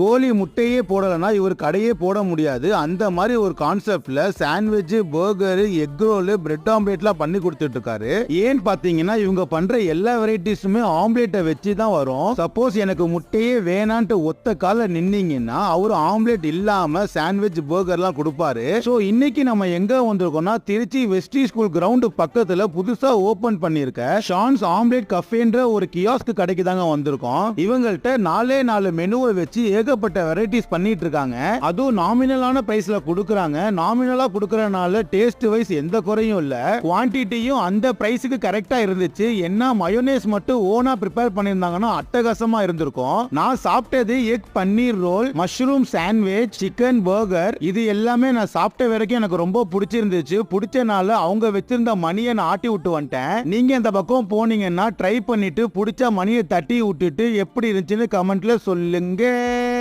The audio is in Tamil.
கோழி முட்டையே போடலன்னா இவர் கடையே போட முடியாது. அந்த மாதிரி ஒரு கான்செப்ட்ல sandwich, burger, egg roll, bread ஆம்லேட்லாம் பண்ணி கொடுத்துட்டு இருக்காரு. ஏன்னு பாத்தீங்கன்னா இவங்க பண்ற எல்லா வெரைட்டிஸுமே ஆம்லேட்டை வச்சு தான் வரும். சப்போஸ் எனக்கு முட்டையே வேணான்ட்டு ஒத்த கால நின்னீங்கன்னா அவரு ஆம்லேட் இல்லாம சாண்ட்விச், பர்கர்லாம் கொடுப்பாரு. சோ இன்னைக்கு நம்ம எங்க வந்திருக்கோம்னா திருச்சி வெஸ்டி ஸ்கூல் கிரவுண்ட் பக்கத்துல புதுசா ஓபன் பண்ணிருக்க ஷான்ஸ் ஆம்லேட் கஃபேன்ற ஒரு கியாஸ்க் கடைக்கு தாங்க வந்திருக்கோம். இவங்கள்ட்ட 4 மெனுவை வச்சு ஏகப்பட்ட வெரைட்டிஸ் பண்ணிட்டு இருக்காங்க. அதுவும் நாமினலான பிரைஸ்ல கொடுக்கறாங்க. நாமினலா கொடுக்கறனால டேஸ்ட் வைஸ் எந்த குறையும் இல்ல. குவான்டிட்டியும் அந்த பிரைஸுக்கு கரெக்டா இருந்துச்சு. என்ன மயோனேஸ் மட்டும் ஓனா ப்ரிப்பேர் பண்ணிருந்தாங்கன்னா அட்டகாசமா இருந்திருக்கும். நான் சாப்பிட்டது egg paneer roll, mushroom sandwich, chicken burger, இது எல்லாமே நான் சாப்பிட்ட வரைக்கும் எனக்கு ரொம்ப பிடிச்சிருந்துச்சு. பிடிச்சனால அவங்க வச்சிருந்த மணியை நான் ஆட்டி விட்டு வந்துட்டேன். நீங்க இந்த பக்கம் போனீங்கன்னா ட்ரை பண்ணிட்டு பிடிச்ச மணியை தட்டி விட்டுட்டு எப்படி இருந்துச்சுன்னு கமெண்ட்ல சொல்லுங்க.